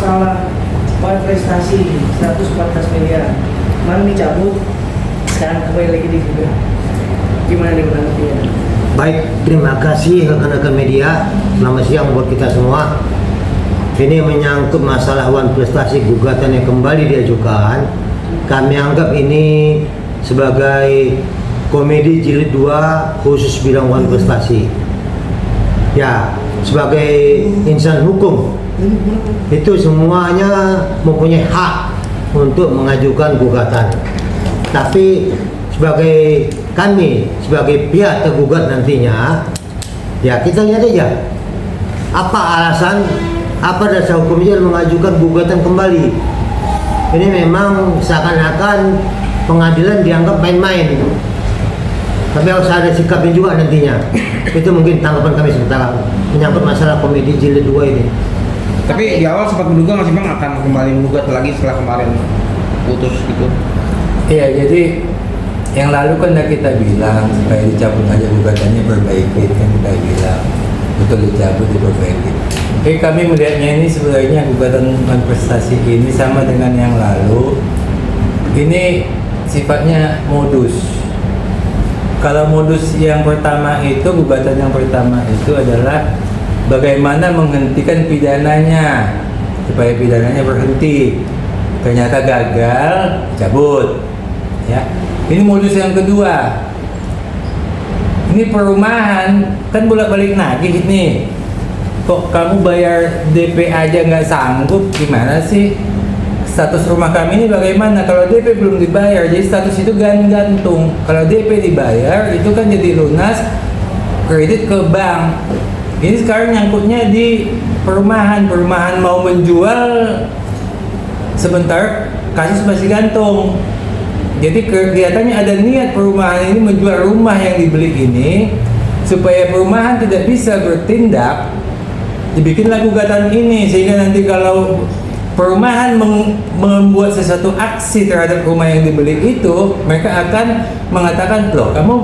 masalah prestasi 114 miliar kemarin dicabut, sekarang kembali lagi digugat. Gimana nih menanggapinya? Baik, terima kasih rekan-rekan media. Selamat siang buat kita semua. Ini menyangkut masalah wan prestasi gugatan yang kembali diajukan. Kami anggap ini sebagai komedi jilid 2 khusus bidang wan prestasi. Ya, sebagai insan hukum itu semuanya mempunyai hak untuk mengajukan gugatan. Tapi sebagai kami, sebagai pihak tergugat nantinya, ya kita lihat aja apa alasan, apa dasar hukumnya mengajukan gugatan kembali. Ini memang seakan-akan pengadilan dianggap main-main. Tapi harus ada sikapnya juga nantinya. Itu mungkin tanggapan kami sementara menyangkut masalah komedi jilid 2 ini. Tapi di awal sempat menduga Mas Ipang akan kembali menggugat lagi setelah kemarin putus gitu. Iya, jadi yang lalu kan udah kita bilang supaya dicabut aja gugatannya, perbaiki kan kita bilang betul dicabut diperbaiki. Jadi kami melihatnya ini sebenarnya gugatan prestasi ini sama dengan yang lalu. Ini sifatnya modus. Kalau modus yang pertama itu, gugatan yang pertama itu adalah bagaimana menghentikan pidananya supaya pidananya berhenti. Ternyata gagal, cabut. Ya. Ini modus yang kedua. Ini perumahan kan bolak-balik nagih nih. Kok kamu bayar DP aja nggak sanggup? Gimana sih? Status rumah kami ini bagaimana? Kalau DP belum dibayar, jadi status itu gantung. Kalau DP dibayar, itu kan jadi lunas kredit ke bank. Ini sekarang nyangkutnya di perumahan mau menjual sebentar, kasus masih gantung. Jadi kelihatannya ada niat perumahan ini menjual rumah yang dibeli ini supaya perumahan tidak bisa bertindak. Dibikinlah gugatan ini sehingga nanti kalau perumahan membuat sesuatu aksi terhadap rumah yang dibeli itu, mereka akan mengatakan, loh kamu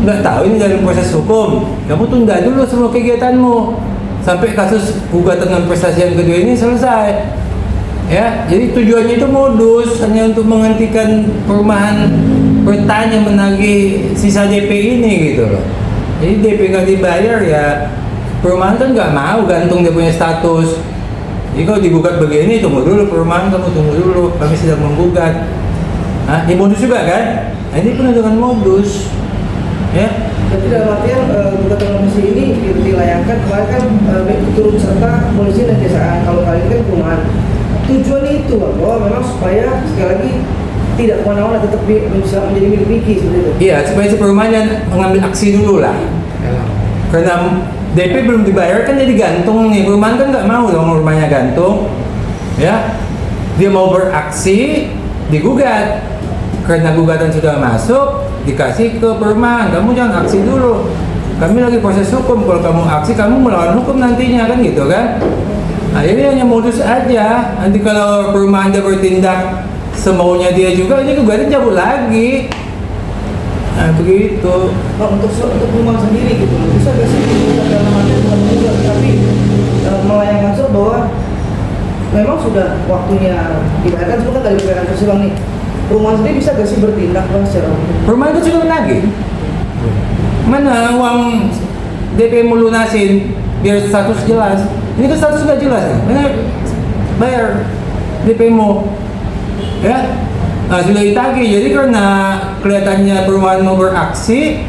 nggak tahu ini dalam proses hukum, kamu tunda dulu semua kegiatanmu sampai kasus gugatan dan prestasi yang kedua ini selesai. Ya, jadi tujuannya itu modus hanya untuk menghentikan perumahan bertanya menagih sisa DP ini gitu loh. Jadi DP nggak dibayar ya perumahan kan nggak mau gantung dia punya status. Jadi kalau digugat begini, tunggu dulu perumahan, kamu tunggu dulu, kami sedang menggugat. Ini modus juga kan? Nah, ini penuh dengan modus. Ya. Tapi dalam artian gugatan komisi ini dilayangkan kemarin kan turut serta polisi dan kejaksaan. Kalau kali ini kan perumahan. Tujuannya itu bahwa memang supaya sekali lagi tidak kemana-mana, tetap bisa menjadi milik Vicky seperti itu. Iya, supaya si perumahan mengambil aksi dulu lah. Karena DP belum dibayar kan jadi gantung nih. Perumahan kan nggak mau dong rumahnya gantung. Ya, dia mau beraksi digugat. Karena gugatan sudah masuk, dikasih ke perumahan. Kamu jangan aksi dulu. Kami lagi proses hukum. Kalau kamu aksi, kamu melawan hukum nantinya kan gitu kan? Nah, ini hanya modus aja. Nanti kalau perumahan dia bertindak semaunya dia juga, ini gugatan cabut lagi. Nah, begitu. Nah, untuk rumah sendiri gitu, bisa gak sih dalam artian bukan juga, tapi melayangkan surat bahwa memang sudah waktunya dibayarkan, semua kan dari dibayarkan terus bang nih. Rumah sendiri bisa gak sih bertindak bang secara hukum? Perumahan itu sudah menagih. Mana uang DP mau lunasin biar status jelas. Ini kan status nggak jelas ya. Mana bayar DP mo, ya? Nah, sudah ditagih. Jadi karena kelihatannya perumahan mau beraksi,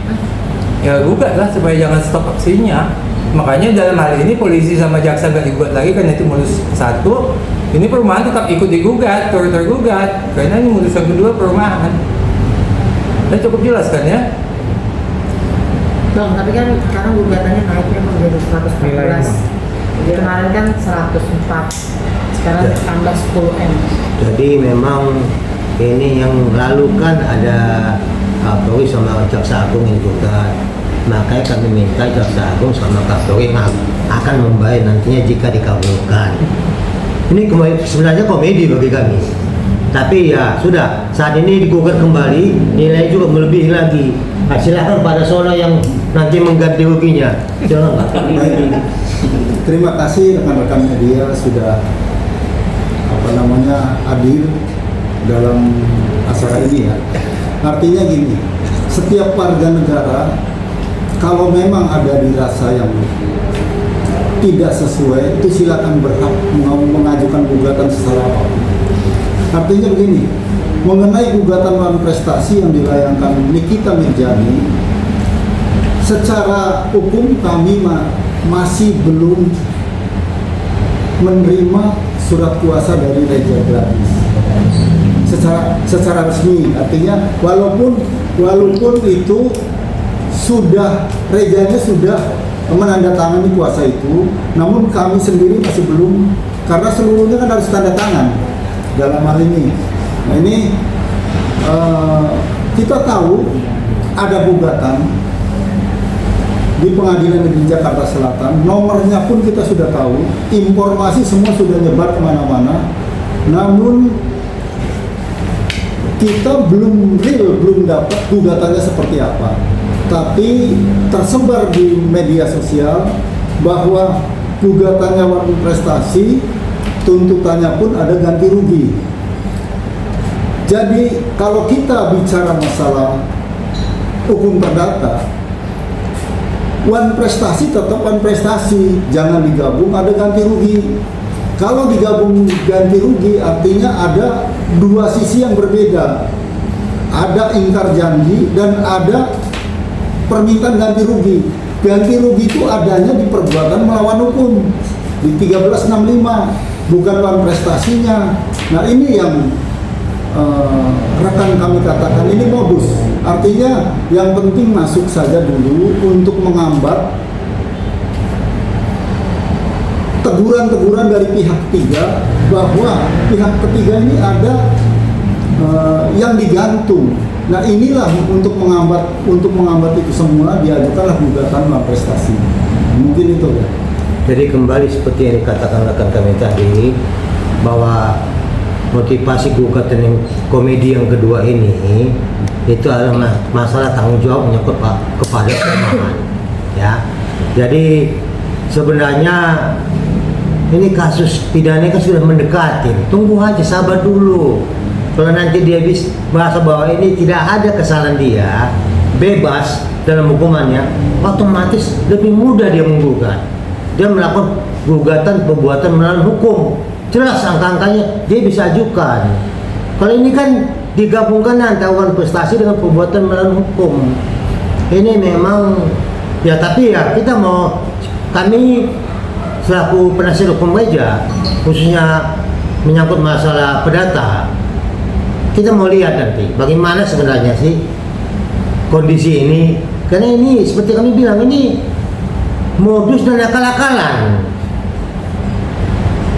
ya gugat lah supaya jangan stop aksinya. Makanya dalam hal ini polisi sama jaksa nggak digugat lagi karena itu modus satu. Ini perumahan tetap ikut digugat, tergugat karena ini modus yang kedua perumahan. Dan cukup jelas kan ya? Bang, tapi kan sekarang gugatannya naiknya menjadi 114. Kemarin kan 104, sekarang tambah 10M. Jadi memang ini yang lalu kan ada Kapolri sama Jaksa Agung yang gugat. Makanya kami minta Jaksa Agung sama Kapolri akan membayar nantinya jika dikabulkan. Ini sebenarnya komedi bagi kami. Tapi ya sudah, saat ini digugat kembali, nilai juga melebihi lagi. Nah, silakan pada sono yang nanti mengganti ruginya. Jangan Pak. Terima kasih rekan-rekan media sudah hadir dalam acara ini ya. Artinya gini, setiap warga negara kalau memang ada dirasa yang tidak sesuai, itu silakan berhak mengajukan gugatan secara apapun. Artinya begini, mengenai gugatan non prestasi yang dilayangkan Nikita Mirjani, secara hukum kami masih belum menerima surat kuasa dari Reja Gladys secara resmi. Artinya walaupun itu sudah, Rejanya sudah menandatangani kuasa itu, namun kami sendiri masih belum, karena seluruhnya kan harus tanda tangan dalam hal ini. Nah ini kita tahu ada gugatan di Pengadilan Negeri Jakarta Selatan, nomornya pun kita sudah tahu, informasi semua sudah nyebar kemana-mana, namun kita belum dapat gugatannya seperti apa. Tapi tersebar di media sosial bahwa gugatannya Wan Prestasi, tuntutannya pun ada ganti rugi. Jadi kalau kita bicara masalah hukum perdata, Wan Prestasi tetap Wan Prestasi, jangan digabung ada ganti rugi. Kalau digabung ganti rugi artinya ada dua sisi yang berbeda. Ada ingkar janji dan ada permintaan ganti rugi. Ganti rugi itu adanya di perbuatan melawan hukum di 1365, bukan Wan Prestasinya. Nah ini yang rekan kami katakan, ini modus. Artinya yang penting masuk saja dulu untuk menghambat teguran-teguran dari pihak ketiga, bahwa pihak ketiga ini ada yang digantung. Nah inilah untuk menghambat itu semua, diajukanlah gugatan Wan Prestasi. Mungkin itu ya. Jadi kembali seperti yang dikatakan rekan kami tadi, bahwa motivasi gugatan yang komedi yang kedua ini itu adalah masalah tanggung jawab menyangkut kepada pemohon. Ya, jadi sebenarnya ini kasus pidana kan sudah mendekati. Tunggu aja, sabar dulu. Kalau nanti dia bisa bahasa bahwa ini tidak ada kesalahan dia, bebas dalam hukumannya, otomatis lebih mudah dia menggugat. Dia melakukan gugatan perbuatan melawan hukum. Jelas angka-angkanya dia bisa ajukan. Kalau ini kan digabungkan antara Wan Prestasi dengan perbuatan melawan hukum. Ini memang ya, tapi ya kami selaku penasihat hukum Reja, khususnya menyangkut masalah perdata, kita mau lihat nanti bagaimana sebenarnya sih kondisi ini, karena ini seperti kami bilang, ini modus dan akal-akalan.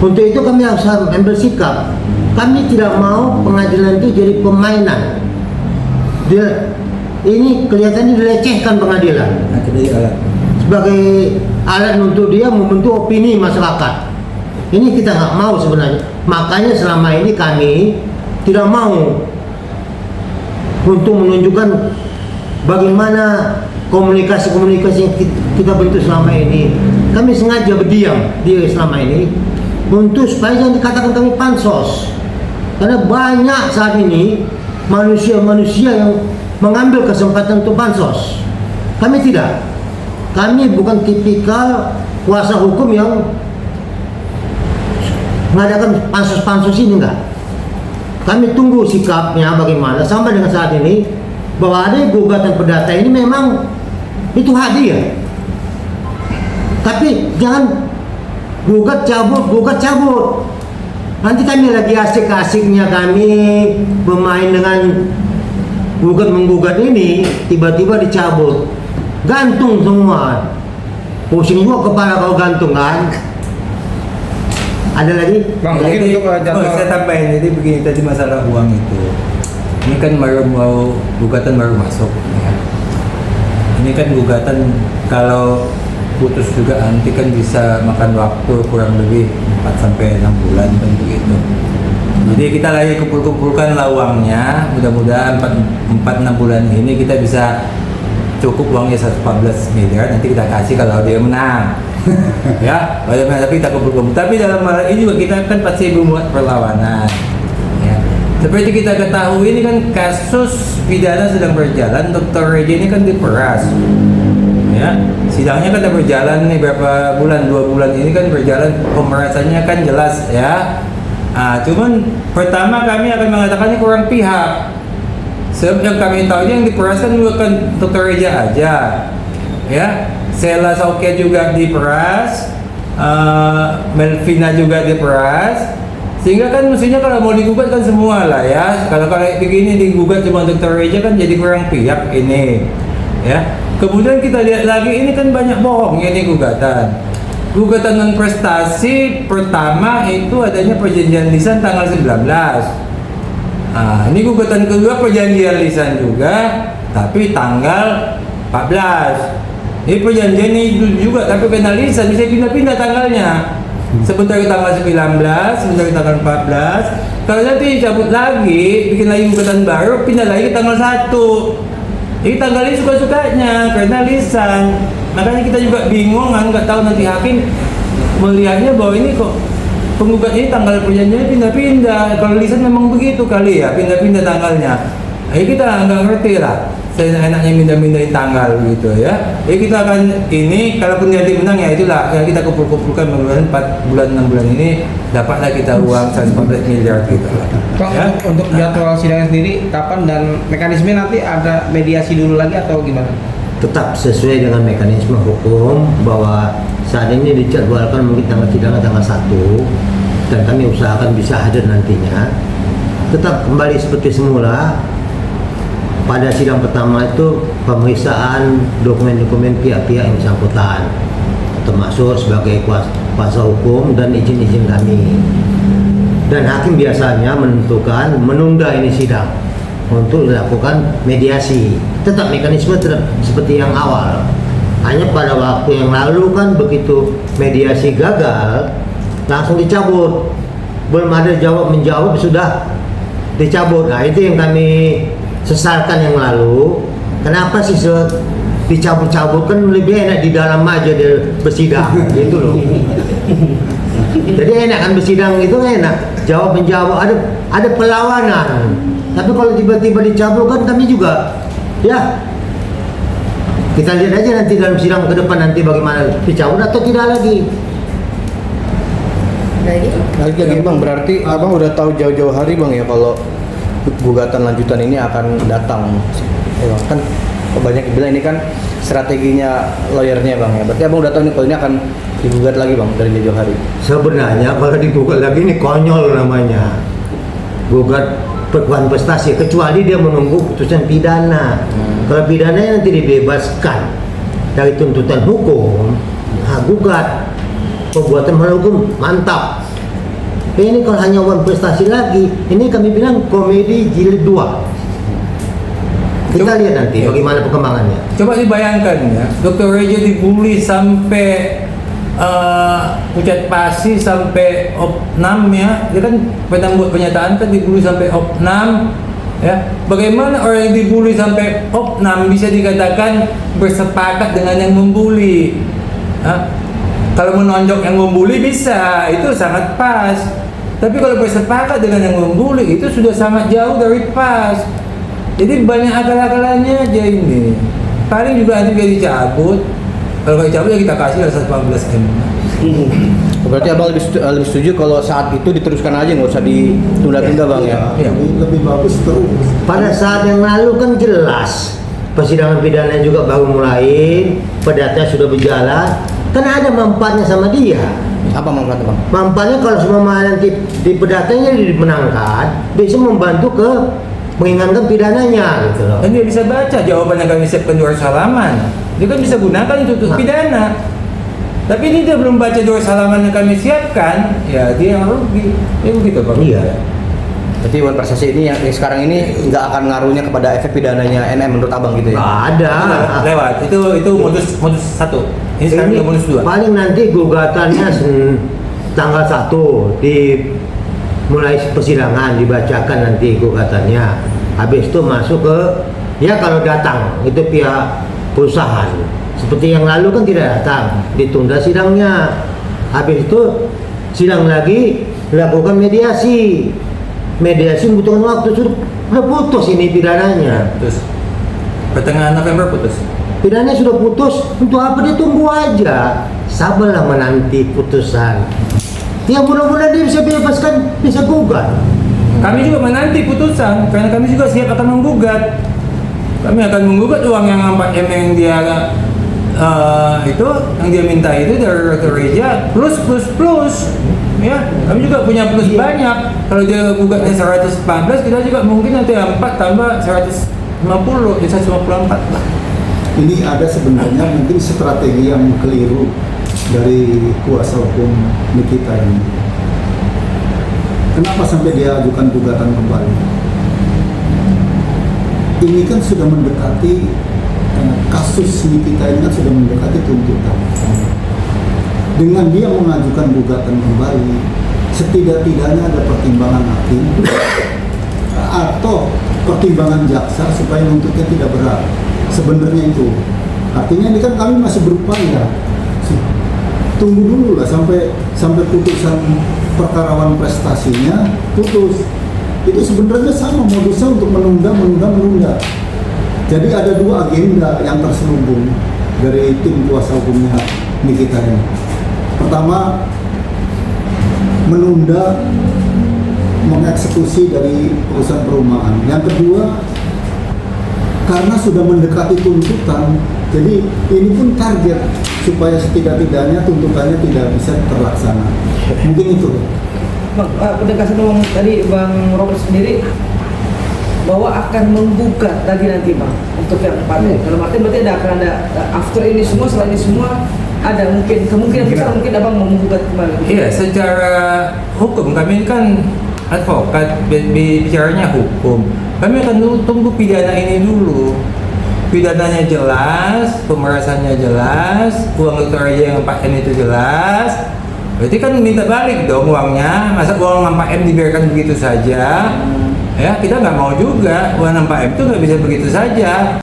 Untuk itu kami harus ambil sikap. Kami tidak mau pengadilan itu jadi permainan. Ini kelihatannya dilecehkan pengadilan sebagai alat untuk dia membentuk opini masyarakat. Ini kita nggak mau sebenarnya. Makanya selama ini kami tidak mau untuk menunjukkan bagaimana komunikasi-komunikasi yang kita bentuk selama ini. Kami sengaja berdiam di selama ini untuk supaya jangan dikatakan kami pansos, karena banyak saat ini manusia-manusia yang mengambil kesempatan untuk pansos. Kami tidak. Kami bukan tipikal kuasa hukum yang mengadakan pansos-pansos ini, enggak. Kami tunggu sikapnya bagaimana sampai dengan saat ini, bahwa ada gugatan perdata ini memang itu hak dia. Tapi jangan gugat cabut. Nanti kami lagi asik-asiknya kami bermain dengan menggugat ini, tiba-tiba dicabut, gantung semua. Pusing juga kepala kalau gantung kan. Ada lagi? Bang, mungkin untuk saya tambahin, jadi begini tadi masalah uang itu. Ini kan gugatan baru masuk ya. Ini kan gugatan kalau putus juga nanti kan bisa makan waktu kurang lebih 4 sampai 6 bulan kan begitu. Jadi kita lagi kumpulkan uangnya, mudah-mudahan 4-6 bulan ini kita bisa cukup uangnya 114 miliar, nanti kita kasih kalau dia menang. Ya, tapi kita kumpul-kumpul. Tapi dalam hal ini juga kita kan pasti membuat perlawanan. Ya. Seperti kita ketahui ini kan kasus pidana sedang berjalan. Dr. Reja ini kan diperas. Ya, sidangnya kan udah berjalan nih berapa bulan, 2 bulan ini kan berjalan, pemerasannya kan jelas ya. Cuman pertama kami akan mengatakan ini kurang pihak. Sebab yang kami tahu yang diperas kan bukan Dr. Reja aja, ya. Sela Saukia juga diperas, Melvina juga diperas. Sehingga kan mestinya kalau mau digugat kan semua lah ya. Kalau begini digugat cuma Dr. Reja kan jadi kurang pihak ini, ya. Kemudian kita lihat lagi ini kan banyak bohongnya nih gugatan. Gugatan non prestasi pertama itu adanya perjanjian lisan tanggal 19. Ini gugatan kedua perjanjian lisan juga tapi tanggal 14. Ini perjanjiannya itu juga tapi kena lisan bisa pindah-pindah tanggalnya. Sebentar ke tanggal 19, sebentar ke tanggal 14. Kalau nanti cabut lagi, bikin lagi gugatan baru, pindah lagi ke tanggal 1. Jadi tanggalnya suka-sukanya karena lisan. Makanya kita juga bingung kan, nggak tahu nanti hakim melihatnya bahwa ini kok penggugat ini tanggal perjanjiannya pindah-pindah. Kalau lisan memang begitu kali ya, pindah-pindah tanggalnya. Jadi kita nggak ngerti lah. Saya enaknya pindah-pindahin tanggal gitu ya. Jadi kita akan ini, kalaupun nanti menang ya itulah yang kita kumpul-kumpulkan mudah-mudahan 4 bulan 6 bulan ini dapatlah kita uang 114 miliar gitu lah. Pak, Ya? untuk jadwal sidangnya sendiri kapan dan mekanisme nanti ada mediasi dulu lagi atau gimana? Tetap sesuai dengan mekanisme hukum bahwa saat ini dijadwalkan mungkin sidangnya tanggal 1 dan kami usahakan bisa hadir nantinya. Tetap kembali seperti semula. Pada sidang pertama itu pemeriksaan dokumen-dokumen pihak-pihak yang bersangkutan termasuk sebagai kuasa hukum dan izin-izin kami. Dan hakim biasanya menentukan menunda ini sidang untuk dilakukan mediasi. Tetap mekanisme seperti yang awal. Hanya pada waktu yang lalu kan begitu mediasi gagal langsung dicabut. Belum ada jawab-menjawab sudah dicabut. Nah, itu yang kami sesalkan yang lalu. Kenapa sih dicabut-cabut, kan lebih enak di dalam aja dia bersidang gitu loh. Jadi enak kan bersidang itu enak, jawab menjawab, ada perlawanan. Tapi kalau tiba-tiba dicabut kan kami juga ya kita lihat aja nanti dalam sidang ke depan nanti bagaimana dicabut atau tidak lagi. Lagi bang, berarti abang udah tahu jauh-jauh hari bang ya kalau gugatan lanjutan ini akan datang. Ya, bang. Kan banyak yang bilang ini kan strateginya lawyernya bang ya. Berarti abang udah tahu nih kalau ini akan digugat lagi bang dari jauh hari. Sebenarnya kalau digugat lagi ini konyol namanya. Gugat perkuatan prestasi kecuali dia menunggu putusan pidana. Kalau pidananya nanti dibebaskan dari tuntutan hukum, nah gugat perbuatan melawan hukum mantap. Ini kalau hanya uang prestasi lagi, ini kami bilang komedi jilid 2. Kita lihat nanti bagaimana perkembangannya. Coba dibayangkan ya, Dr. Reja dibully sampai Pucat Pasi sampai opnam ya. Dia kan pernah buat pernyataan kan dibully sampai opnam ya. Bagaimana orang yang dibully sampai opnam bisa dikatakan bersepakat dengan yang membuli? Kalau menonjok yang membuli bisa, itu sangat pas. Tapi kalau bersepakat dengan yang membuli itu sudah sangat jauh dari pas. Jadi banyak akal-akalannya aja ini. Paling juga nanti dia dicabut. Kalau nggak dicabut ya kita kasih 114 M. Berarti abang lebih setuju kalau saat itu diteruskan aja, nggak usah ditunda-tunda bang ya. Iya. Lebih bagus terus. Pada saat yang lalu kan jelas persidangan pidana juga baru mulai, perdatanya sudah berjalan, kan ada manfaatnya sama dia. Apa manfaatnya bang? Manfaatnya kalau semua nanti di perdatanya dimenangkan, bisa membantu ke mengingatkan pidananya gitu loh. Dan dia bisa baca jawaban yang kami siapkan 200 halaman. Dia kan bisa gunakan untuk pidana. Tapi ini dia belum baca 200 halaman yang kami siapkan, ya dia yang rugi. Ya begitu Pak. Iya. Berarti uang prestasi ini yang sekarang ini nggak akan ngaruhnya kepada efek pidananya NM menurut abang gitu ya? Nggak ada. Lewat. Itu modus 1. Ini sekarang udah modus 2. Paling nanti gugatannya tanggal 1 di mulai persidangan dibacakan nanti gugatannya. Habis itu masuk ke ya kalau datang itu pihak perusahaan Seperti yang lalu kan tidak datang, ditunda sidangnya. Habis itu sidang lagi, lakukan mediasi. Mediasi membutuhkan waktu, sudah putus ini pidananya. Terus pertengahan November putus. Pidananya sudah putus, untuk apa ditunggu aja? Sabarlah menanti putusan. Ya mudah-mudahan dia bisa bebaskan, bisa gugat. Kami juga menanti putusan karena kami juga siap akan menggugat. Kami akan menggugat uang yang 4M yang dia itu yang dia minta itu dari gereja plus ya, kami juga punya plus banyak. Kalau dia gugatnya 114, kita juga mungkin nanti 4 tambah 150, jadi 154 lah. Ini ada sebenarnya mungkin strategi yang keliru dari kuasa hukum Nikita ini. Kenapa sampai dia ajukan gugatan kembali? Ini kan sudah mendekati kasus Nikita ini kan sudah mendekati tuntutan. Dengan dia mengajukan gugatan kembali, setidak-tidaknya ada pertimbangan hakim atau pertimbangan jaksa supaya nuntutnya tidak berat. Sebenarnya itu. Artinya ini kan kami masih berupaya. Tunggu dulu lah sampai putusan perkara prestasinya putus. Itu sebenarnya sama modusnya untuk menunda. Jadi ada dua agenda yang terselubung dari tim kuasa hukumnya Nikita ini. Pertama, menunda mengeksekusi dari perusahaan perumahan. Yang kedua, karena sudah mendekati tuntutan, jadi ini pun target supaya setidak-tidaknya tuntutannya tidak bisa terlaksana. Mungkin itu. Bang, penegasan ngomong tadi Bang Robert sendiri bahwa akan menggugat lagi nanti Bang untuk yang 4M. Dalam arti berarti akan ada after ini semua, setelah ini semua ada mungkin kemungkinan besar mungkin Abang mau menggugat kembali. Iya, secara hukum kami kan advokat, bicaranya hukum. Kami akan tunggu pidana ini dulu. Pidananya jelas, pemerasannya jelas, uang dokter aja yang 4M itu jelas. Berarti kan minta balik dong uangnya. Masa uang 4M dibiarkan begitu saja? Ya, kita nggak mau juga uang 4M itu nggak bisa begitu saja.